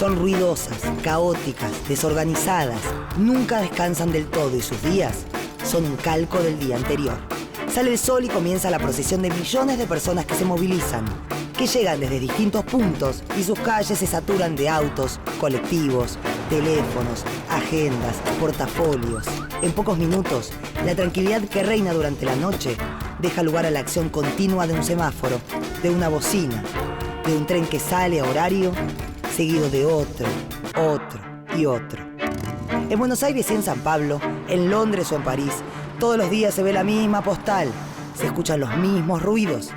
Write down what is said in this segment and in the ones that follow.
Son ruidosas, caóticas, desorganizadas, nunca descansan del todo y sus días son un calco del día anterior. Sale el sol y comienza la procesión de millones de personas que se movilizan, que llegan desde distintos puntos y sus calles se saturan de autos, colectivos, teléfonos, agendas, portafolios. En pocos minutos, la tranquilidad que reina durante la noche deja lugar a la acción continua de un semáforo, de una bocina, de un tren que sale a horario, seguido de otro y otro. En Buenos Aires y en San Pablo, en Londres o en París, todos los días se ve la misma postal, se escuchan los mismos ruidos.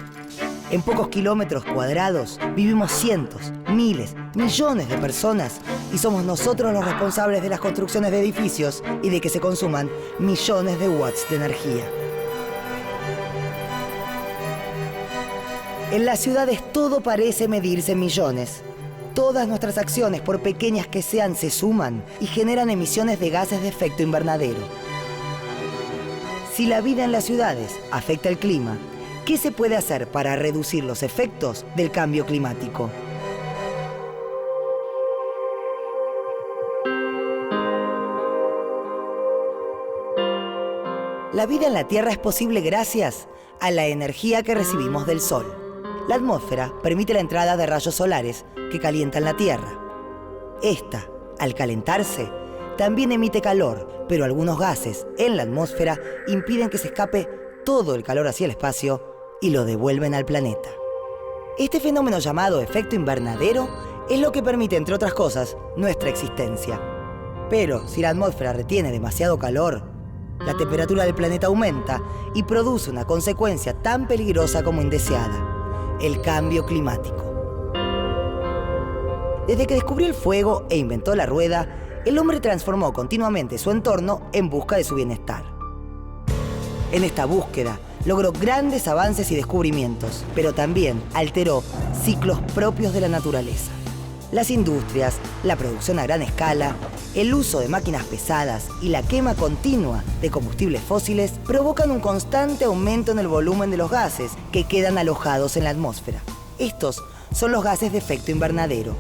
En pocos kilómetros cuadrados vivimos cientos, miles, millones de personas y somos nosotros los responsables de las construcciones de edificios y de que se consuman millones de watts de energía. En las ciudades todo parece medirse en millones. Todas nuestras acciones, por pequeñas que sean, se suman y generan emisiones de gases de efecto invernadero. Si la vida en las ciudades afecta el clima, ¿qué se puede hacer para reducir los efectos del cambio climático? La vida en la Tierra es posible gracias a la energía que recibimos del Sol. La atmósfera permite la entrada de rayos solares que calientan la Tierra. Esta, al calentarse, también emite calor, pero algunos gases en la atmósfera impiden que se escape todo el calor hacia el espacio y lo devuelven al planeta. Este fenómeno llamado efecto invernadero es lo que permite, entre otras cosas, nuestra existencia. Pero si la atmósfera retiene demasiado calor, la temperatura del planeta aumenta y produce una consecuencia tan peligrosa como indeseada: el cambio climático. Desde que descubrió el fuego e inventó la rueda, el hombre transformó continuamente su entorno en busca de su bienestar. En esta búsqueda, logró grandes avances y descubrimientos, pero también alteró ciclos propios de la naturaleza. Las industrias, la producción a gran escala, el uso de máquinas pesadas y la quema continua de combustibles fósiles provocan un constante aumento en el volumen de los gases que quedan alojados en la atmósfera. Estos son los gases de efecto invernadero.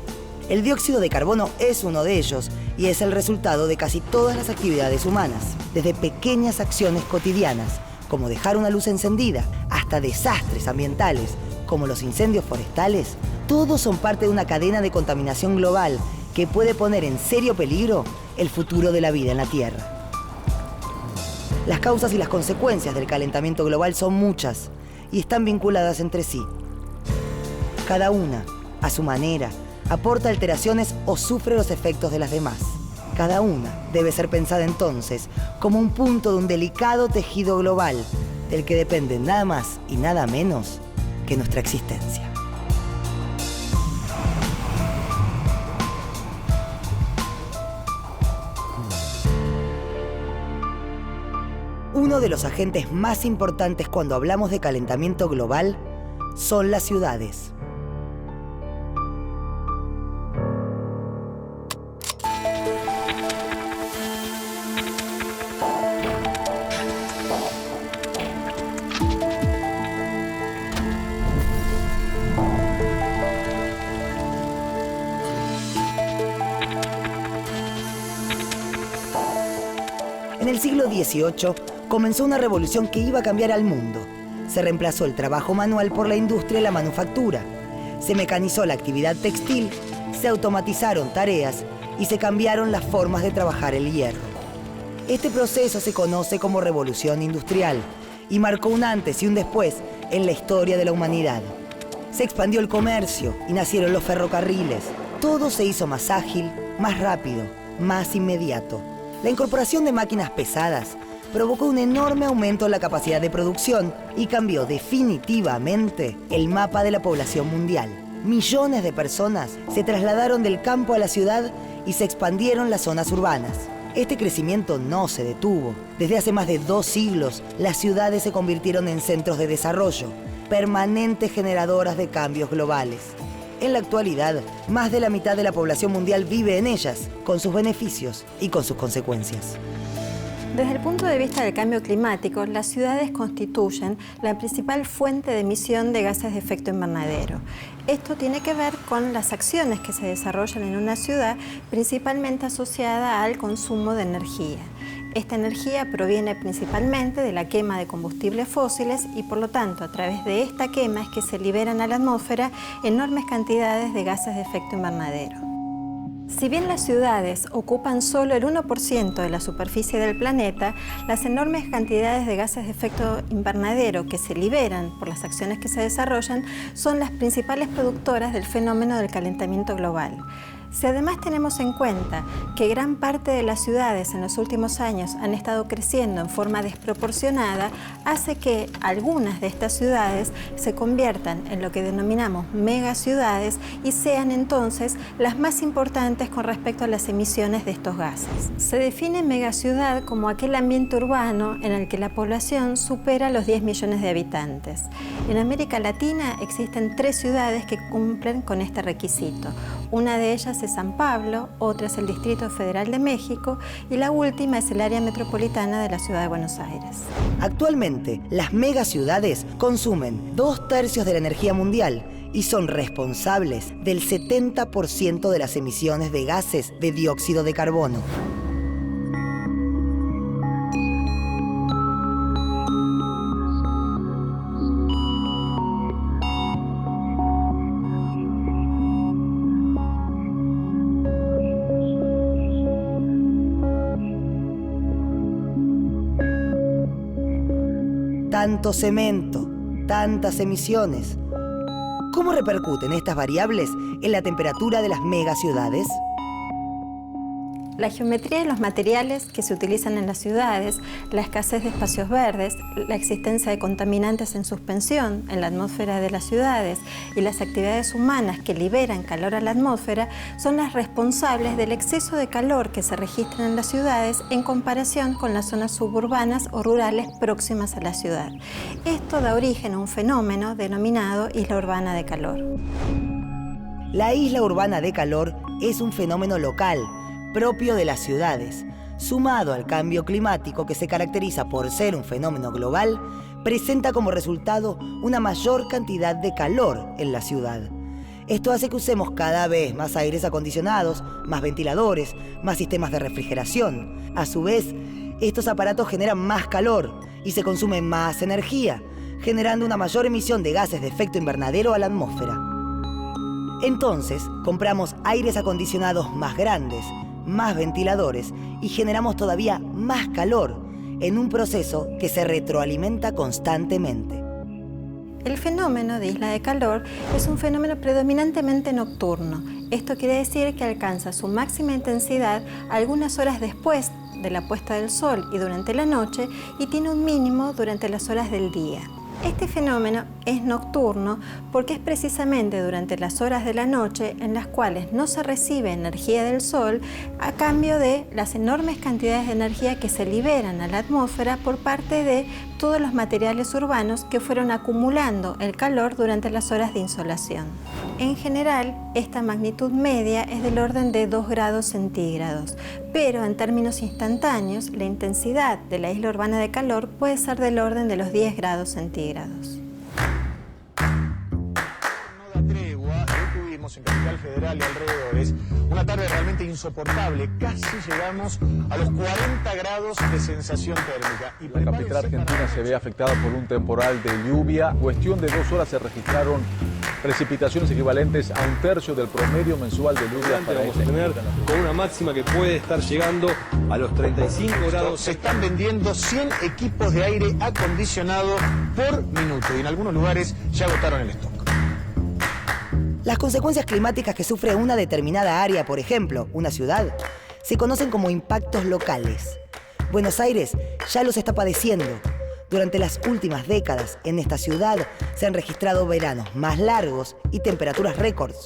El dióxido de carbono es uno de ellos y es el resultado de casi todas las actividades humanas, desde pequeñas acciones cotidianas, como dejar una luz encendida, hasta desastres ambientales, como los incendios forestales. Todos son parte de una cadena de contaminación global que puede poner en serio peligro el futuro de la vida en la Tierra. Las causas y las consecuencias del calentamiento global son muchas y están vinculadas entre sí. Cada una, a su manera, aporta alteraciones o sufre los efectos de las demás. Cada una debe ser pensada entonces como un punto de un delicado tejido global del que depende nada más y nada menos que nuestra existencia. Uno de los agentes más importantes cuando hablamos de calentamiento global son las ciudades. En el siglo XVIII comenzó una revolución que iba a cambiar al mundo. Se reemplazó el trabajo manual por la industria y la manufactura. Se mecanizó la actividad textil, se automatizaron tareas y se cambiaron las formas de trabajar el hierro. Este proceso se conoce como Revolución Industrial y marcó un antes y un después en la historia de la humanidad. Se expandió el comercio y nacieron los ferrocarriles. Todo se hizo más ágil, más rápido, más inmediato. La incorporación de máquinas pesadas provocó un enorme aumento en la capacidad de producción y cambió definitivamente el mapa de la población mundial. Millones de personas se trasladaron del campo a la ciudad y se expandieron las zonas urbanas. Este crecimiento no se detuvo. Desde hace más de 2 siglos, las ciudades se convirtieron en centros de desarrollo, permanentes generadoras de cambios globales. En la actualidad, más de la mitad de la población mundial vive en ellas, con sus beneficios y con sus consecuencias. Desde el punto de vista del cambio climático, las ciudades constituyen la principal fuente de emisión de gases de efecto invernadero. Esto tiene que ver con las acciones que se desarrollan en una ciudad, principalmente asociada al consumo de energía. Esta energía proviene principalmente de la quema de combustibles fósiles y, por lo tanto, a través de esta quema es que se liberan a la atmósfera enormes cantidades de gases de efecto invernadero. Si bien las ciudades ocupan solo el 1% de la superficie del planeta, las enormes cantidades de gases de efecto invernadero que se liberan por las acciones que se desarrollan son las principales productoras del fenómeno del calentamiento global. Si además tenemos en cuenta que gran parte de las ciudades en los últimos años han estado creciendo en forma desproporcionada, hace que algunas de estas ciudades se conviertan en lo que denominamos megaciudades y sean entonces las más importantes con respecto a las emisiones de estos gases. Se define megaciudad como aquel ambiente urbano en el que la población supera los 10 millones de habitantes. En América Latina existen 3 ciudades que cumplen con este requisito. Una de ellas es San Pablo, otra es el Distrito Federal de México y la última es el área metropolitana de la Ciudad de Buenos Aires. Actualmente, las megaciudades consumen 2/3 de la energía mundial y son responsables del 70% de las emisiones de gases de dióxido de carbono. Tanto cemento, tantas emisiones. ¿Cómo repercuten estas variables en la temperatura de las megaciudades? La geometría de los materiales que se utilizan en las ciudades, la escasez de espacios verdes, la existencia de contaminantes en suspensión en la atmósfera de las ciudades y las actividades humanas que liberan calor a la atmósfera son las responsables del exceso de calor que se registra en las ciudades en comparación con las zonas suburbanas o rurales próximas a la ciudad. Esto da origen a un fenómeno denominado isla urbana de calor. La isla urbana de calor es un fenómeno local, propio de las ciudades, sumado al cambio climático que se caracteriza por ser un fenómeno global, presenta como resultado una mayor cantidad de calor en la ciudad. Esto hace que usemos cada vez más aires acondicionados, más ventiladores, más sistemas de refrigeración. A su vez, estos aparatos generan más calor y se consume más energía, generando una mayor emisión de gases de efecto invernadero a la atmósfera. Entonces, compramos aires acondicionados más grandes, más ventiladores y generamos todavía más calor en un proceso que se retroalimenta constantemente. El fenómeno de isla de calor es un fenómeno predominantemente nocturno. Esto quiere decir que alcanza su máxima intensidad algunas horas después de la puesta del sol y durante la noche y tiene un mínimo durante las horas del día. Este fenómeno es nocturno porque es precisamente durante las horas de la noche en las cuales no se recibe energía del sol a cambio de las enormes cantidades de energía que se liberan a la atmósfera por parte de todos los materiales urbanos que fueron acumulando el calor durante las horas de insolación. En general, esta magnitud media es del orden de 2 grados centígrados, pero en términos instantáneos, la intensidad de la isla urbana de calor puede ser del orden de los 10 grados centígrados. No da tregua, hoy tuvimos en Capital Federal y alrededores una tarde realmente insoportable, casi llegamos a los 40 grados de sensación térmica. Y la capital argentina se ve afectada por un temporal de lluvia. En cuestión de 2 horas se registraron precipitaciones equivalentes a 1/3 del promedio mensual de lluvia. Vamos a tener con una máxima que puede estar llegando a los 35 grados. Se están vendiendo 100 equipos de aire acondicionado por minuto y en algunos lugares ya agotaron el stock. Las consecuencias climáticas que sufre una determinada área, por ejemplo, una ciudad, se conocen como impactos locales. Buenos Aires ya los está padeciendo. Durante las últimas décadas, en esta ciudad se han registrado veranos más largos y temperaturas récords.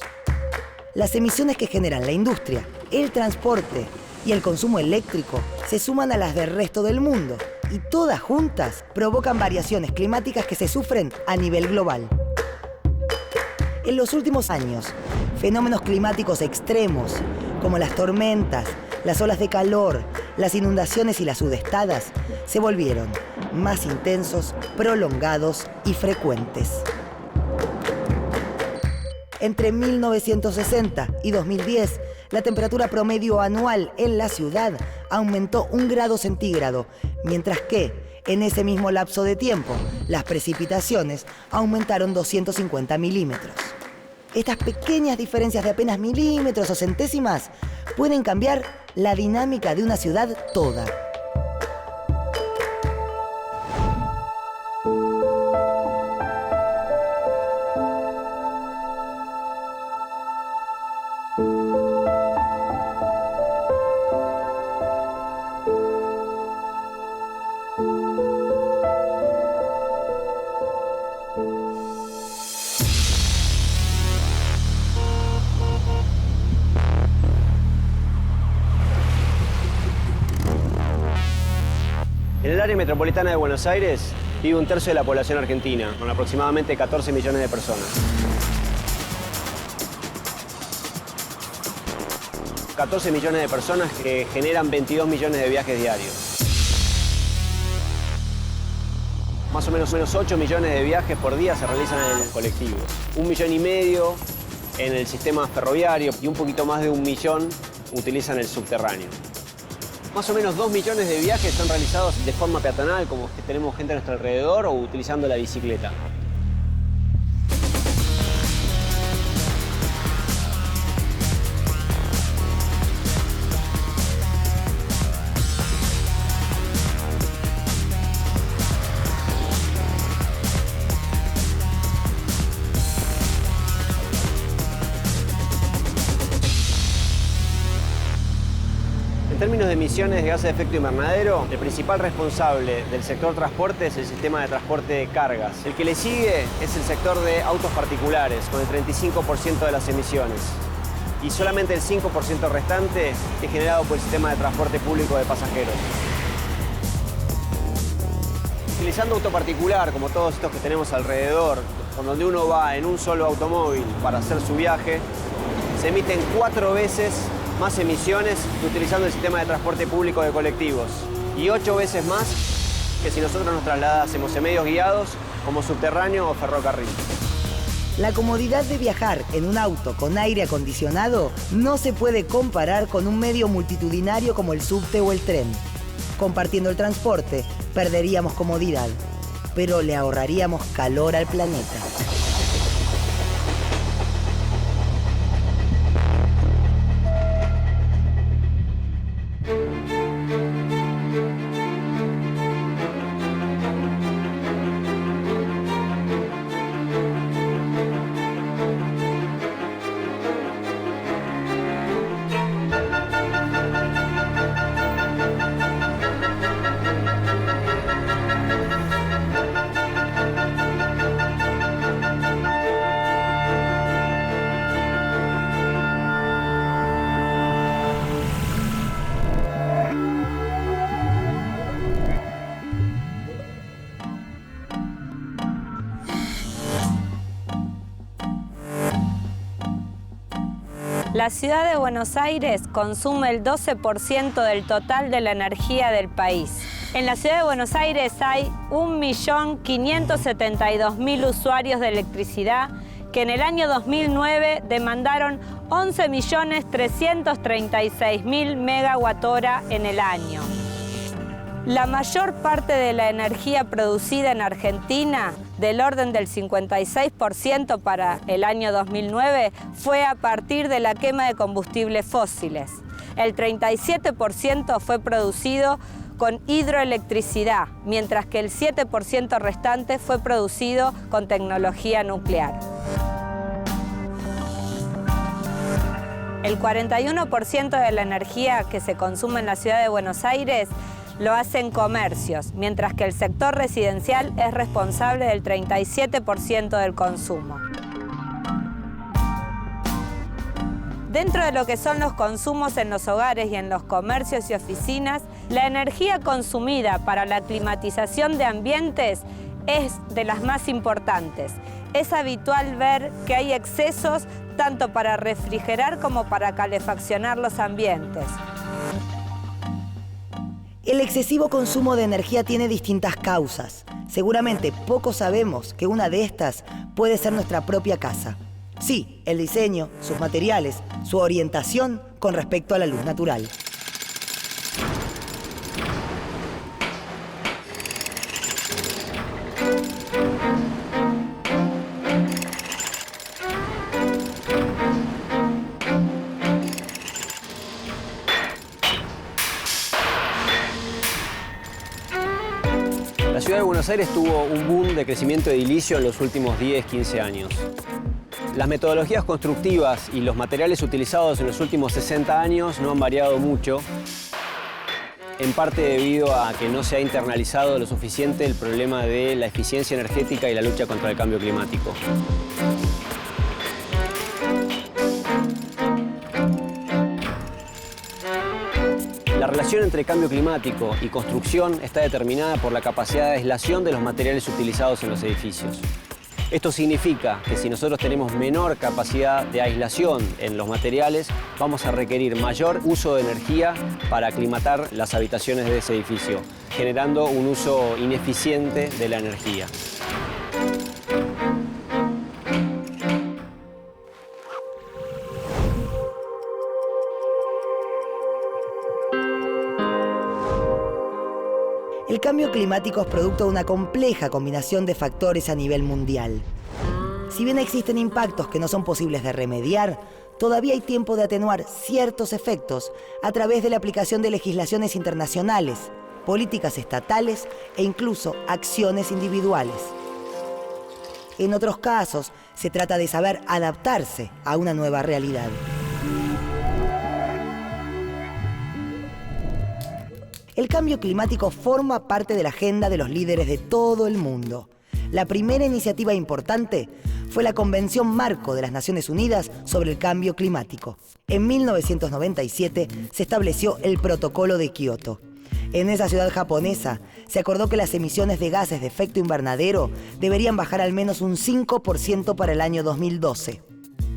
Las emisiones que generan la industria, el transporte y el consumo eléctrico se suman a las del resto del mundo y todas juntas provocan variaciones climáticas que se sufren a nivel global. En los últimos años, fenómenos climáticos extremos, como las tormentas, las olas de calor, las inundaciones y las sudestadas se volvieron más intensos, prolongados y frecuentes. Entre 1960 y 2010, la temperatura promedio anual en la ciudad aumentó 1 grado centígrado, mientras que en ese mismo lapso de tiempo, las precipitaciones aumentaron 250 milímetros. Estas pequeñas diferencias de apenas milímetros o centésimas pueden cambiar la dinámica de una ciudad toda. En el área metropolitana de Buenos Aires vive 1/3 de la población argentina, con aproximadamente 14 millones de personas. 14 millones de personas que generan 22 millones de viajes diarios. Más o menos 8 millones de viajes por día se realizan en colectivos. 1,5 millones en el sistema ferroviario y un poquito más de 1 millón utilizan el subterráneo. Más o menos 2 millones de viajes son realizados de forma peatonal, como que tenemos gente a nuestro alrededor, o utilizando la bicicleta. En términos de emisiones de gases de efecto invernadero, el principal responsable del sector transporte es el sistema de transporte de cargas. El que le sigue es el sector de autos particulares, con el 35% de las emisiones. Y solamente el 5% restante es generado por el sistema de transporte público de pasajeros. Utilizando auto particular, como todos estos que tenemos alrededor, con donde uno va en un solo automóvil para hacer su viaje, se emiten 4 veces más emisiones que utilizando el sistema de transporte público de colectivos y 8 veces más que si nosotros nos trasladásemos en medios guiados como subterráneo o ferrocarril. La comodidad de viajar en un auto con aire acondicionado no se puede comparar con un medio multitudinario como el subte o el tren. Compartiendo el transporte, perderíamos comodidad, pero le ahorraríamos calor al planeta. La ciudad de Buenos Aires consume el 12% del total de la energía del país. En la ciudad de Buenos Aires hay 1.572.000 usuarios de electricidad que en el año 2009 demandaron 11.336.000 megawatt-hora en el año. La mayor parte de la energía producida en Argentina, del orden del 56% para el año 2009, fue a partir de la quema de combustibles fósiles. El 37% fue producido con hidroelectricidad, mientras que el 7% restante fue producido con tecnología nuclear. El 41% de la energía que se consume en la ciudad de Buenos Aires lo hacen comercios, mientras que el sector residencial es responsable del 37% del consumo. Dentro de lo que son los consumos en los hogares y en los comercios y oficinas, la energía consumida para la climatización de ambientes es de las más importantes. Es habitual ver que hay excesos tanto para refrigerar como para calefaccionar los ambientes. El excesivo consumo de energía tiene distintas causas. Seguramente pocos sabemos que una de estas puede ser nuestra propia casa. Sí, el diseño, sus materiales, su orientación con respecto a la luz natural. La ciudad de Buenos Aires tuvo un boom de crecimiento edilicio en los últimos 10-15 años. Las metodologías constructivas y los materiales utilizados en los últimos 60 años no han variado mucho, en parte debido a que no se ha internalizado lo suficiente el problema de la eficiencia energética y la lucha contra el cambio climático. La relación entre cambio climático y construcción está determinada por la capacidad de aislación de los materiales utilizados en los edificios. Esto significa que si nosotros tenemos menor capacidad de aislación en los materiales, vamos a requerir mayor uso de energía para aclimatar las habitaciones de ese edificio, generando un uso ineficiente de la energía. El cambio climático es producto de una compleja combinación de factores a nivel mundial. Si bien existen impactos que no son posibles de remediar, todavía hay tiempo de atenuar ciertos efectos a través de la aplicación de legislaciones internacionales, políticas estatales e incluso acciones individuales. En otros casos, se trata de saber adaptarse a una nueva realidad. El cambio climático forma parte de la agenda de los líderes de todo el mundo. La primera iniciativa importante fue la Convención Marco de las Naciones Unidas sobre el Cambio Climático. En 1997 se estableció el Protocolo de Kioto. En esa ciudad japonesa se acordó que las emisiones de gases de efecto invernadero deberían bajar al menos un 5% para el año 2012.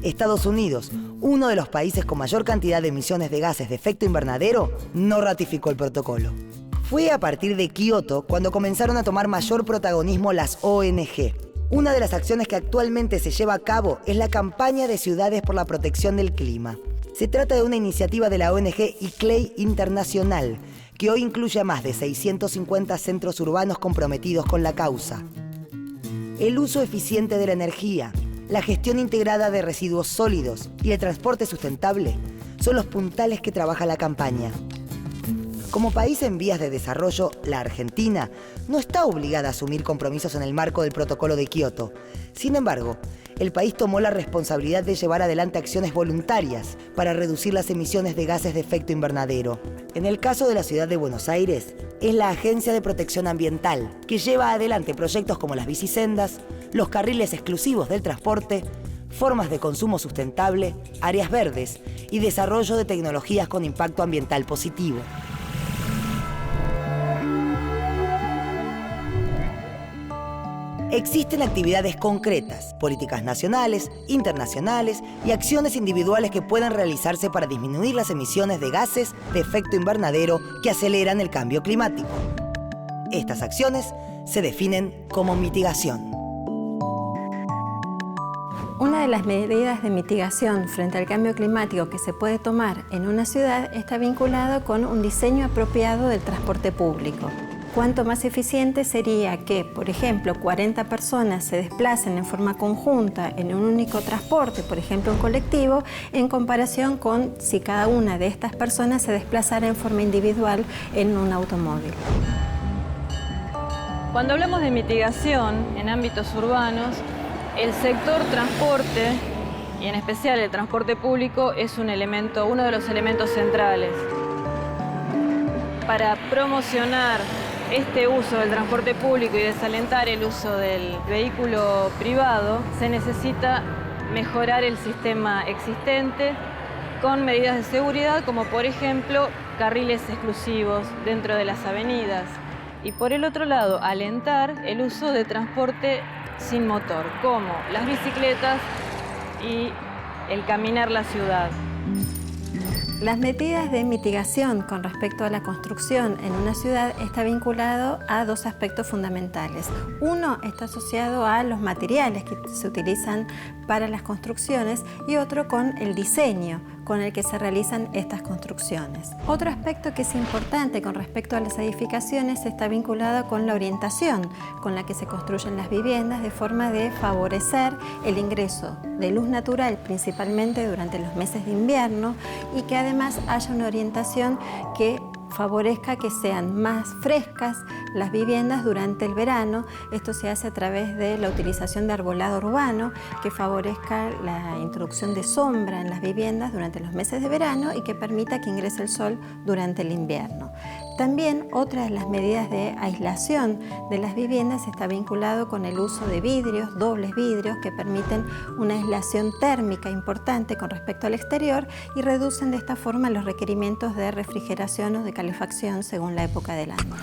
Estados Unidos, uno de los países con mayor cantidad de emisiones de gases de efecto invernadero, no ratificó el protocolo. Fue a partir de Kioto cuando comenzaron a tomar mayor protagonismo las ONG. Una de las acciones que actualmente se lleva a cabo es la campaña de Ciudades por la Protección del Clima. Se trata de una iniciativa de la ONG ICLEI Internacional, que hoy incluye a más de 650 centros urbanos comprometidos con la causa. El uso eficiente de la energía, la gestión integrada de residuos sólidos y el transporte sustentable son los puntales que trabaja la campaña. Como país en vías de desarrollo, la Argentina no está obligada a asumir compromisos en el marco del Protocolo de Kioto. Sin embargo, el país tomó la responsabilidad de llevar adelante acciones voluntarias para reducir las emisiones de gases de efecto invernadero. En el caso de la ciudad de Buenos Aires, es la Agencia de Protección Ambiental, que lleva adelante proyectos como las bicisendas, los carriles exclusivos del transporte, formas de consumo sustentable, áreas verdes y desarrollo de tecnologías con impacto ambiental positivo. Existen actividades concretas, políticas nacionales, internacionales y acciones individuales que pueden realizarse para disminuir las emisiones de gases de efecto invernadero que aceleran el cambio climático. Estas acciones se definen como mitigación. Una de las medidas de mitigación frente al cambio climático que se puede tomar en una ciudad está vinculado con un diseño apropiado del transporte público. Cuánto más eficiente sería que, por ejemplo, 40 personas se desplacen en forma conjunta en un único transporte, por ejemplo un colectivo, en comparación con si cada una de estas personas se desplazara en forma individual en un automóvil. Cuando hablamos de mitigación en ámbitos urbanos, el sector transporte, y en especial el transporte público, es uno de los elementos centrales. Para promocionar este uso del transporte público y desalentar el uso del vehículo privado, se necesita mejorar el sistema existente con medidas de seguridad, como por ejemplo carriles exclusivos dentro de las avenidas. Y por el otro lado, alentar el uso de transporte sin motor, como las bicicletas y el caminar la ciudad. Las medidas de mitigación con respecto a la construcción en una ciudad está vinculado a dos aspectos fundamentales. Uno está asociado a los materiales que se utilizan para las construcciones y otro con el diseño con el que se realizan estas construcciones. Otro aspecto que es importante con respecto a las edificaciones está vinculado con la orientación con la que se construyen las viviendas, de forma de favorecer el ingreso de luz natural, principalmente durante los meses de invierno, y que además haya una orientación que favorezca que sean más frescas las viviendas durante el verano. Esto se hace a través de la utilización de arbolado urbano, que favorezca la introducción de sombra en las viviendas durante los meses de verano y que permita que ingrese el sol durante el invierno. También otra de las medidas de aislación de las viviendas está vinculado con el uso de vidrios, dobles vidrios, que permiten una aislación térmica importante con respecto al exterior y reducen de esta forma los requerimientos de refrigeración o de calefacción según la época del año.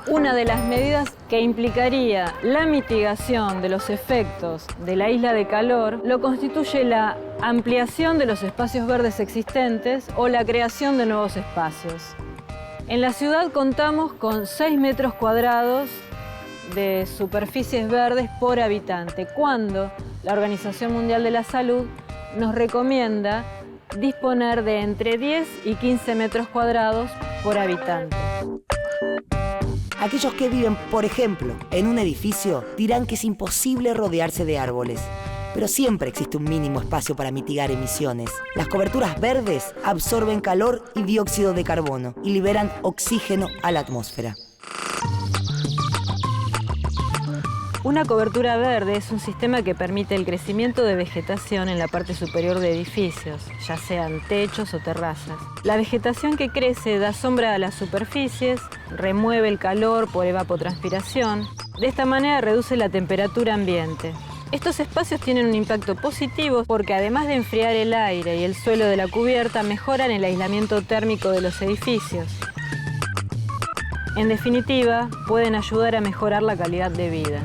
Una de las medidas que implicaría la mitigación de los efectos de la isla de calor lo constituye la ampliación de los espacios verdes existentes o la creación de nuevos espacios. En la ciudad contamos con 6 metros cuadrados de superficies verdes por habitante, cuando la Organización Mundial de la Salud nos recomienda disponer de entre 10 y 15 metros cuadrados por habitante. Aquellos que viven, por ejemplo, en un edificio dirán que es imposible rodearse de árboles. Pero siempre existe un mínimo espacio para mitigar emisiones. Las coberturas verdes absorben calor y dióxido de carbono y liberan oxígeno a la atmósfera. Una cobertura verde es un sistema que permite el crecimiento de vegetación en la parte superior de edificios, ya sean techos o terrazas. La vegetación que crece da sombra a las superficies, remueve el calor por evapotranspiración. De esta manera reduce la temperatura ambiente. Estos espacios tienen un impacto positivo porque además de enfriar el aire y el suelo de la cubierta, mejoran el aislamiento térmico de los edificios. En definitiva, pueden ayudar a mejorar la calidad de vida.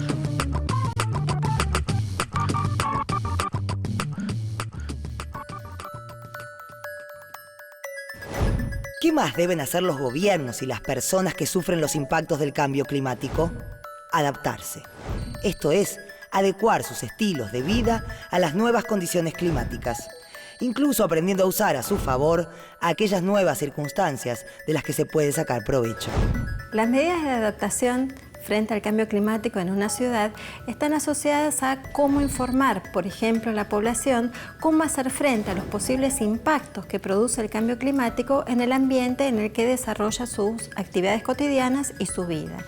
¿Qué más deben hacer los gobiernos y las personas que sufren los impactos del cambio climático? Adaptarse. Esto es, adecuar sus estilos de vida a las nuevas condiciones climáticas, incluso aprendiendo a usar a su favor aquellas nuevas circunstancias de las que se puede sacar provecho. Las medidas de adaptación frente al cambio climático en una ciudad están asociadas a cómo informar, por ejemplo, a la población cómo hacer frente a los posibles impactos que produce el cambio climático en el ambiente en el que desarrolla sus actividades cotidianas y su vida.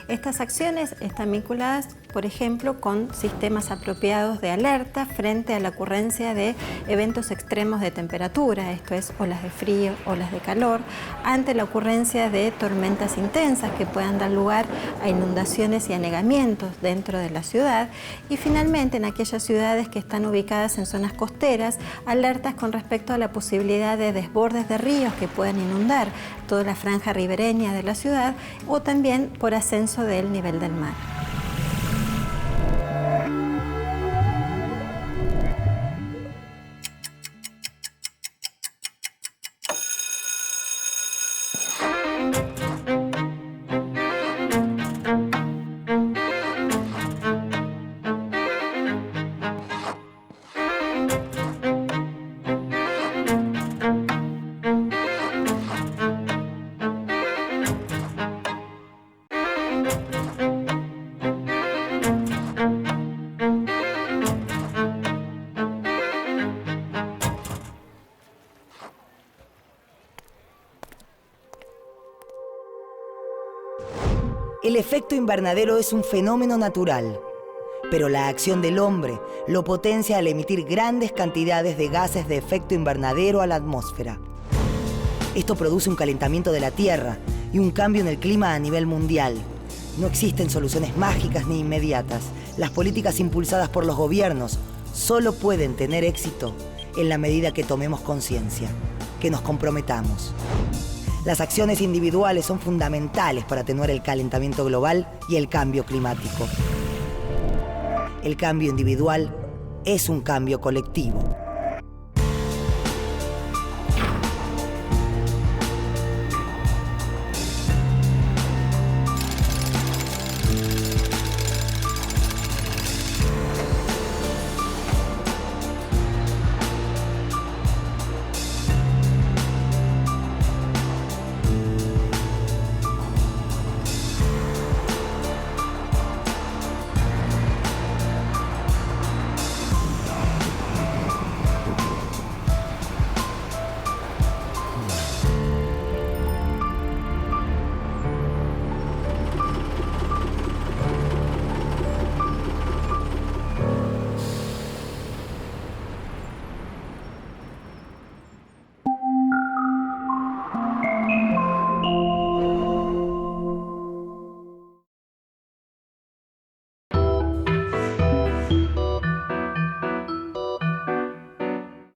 Estas acciones están vinculadas, por ejemplo, con sistemas apropiados de alerta frente a la ocurrencia de eventos extremos de temperatura, esto es, olas de frío, olas de calor, ante la ocurrencia de tormentas intensas que puedan dar lugar a inundaciones y anegamientos dentro de la ciudad, y finalmente en aquellas ciudades que están ubicadas en zonas costeras, alertas con respecto a la posibilidad de desbordes de ríos que puedan inundar toda la franja ribereña de la ciudad, o también por ascenso del nivel del mar. El efecto invernadero es un fenómeno natural, pero la acción del hombre lo potencia al emitir grandes cantidades de gases de efecto invernadero a la atmósfera. Esto produce un calentamiento de la Tierra y un cambio en el clima a nivel mundial. No existen soluciones mágicas ni inmediatas. Las políticas impulsadas por los gobiernos solo pueden tener éxito en la medida que tomemos conciencia, que nos comprometamos. Las acciones individuales son fundamentales para atenuar el calentamiento global y el cambio climático. El cambio individual es un cambio colectivo.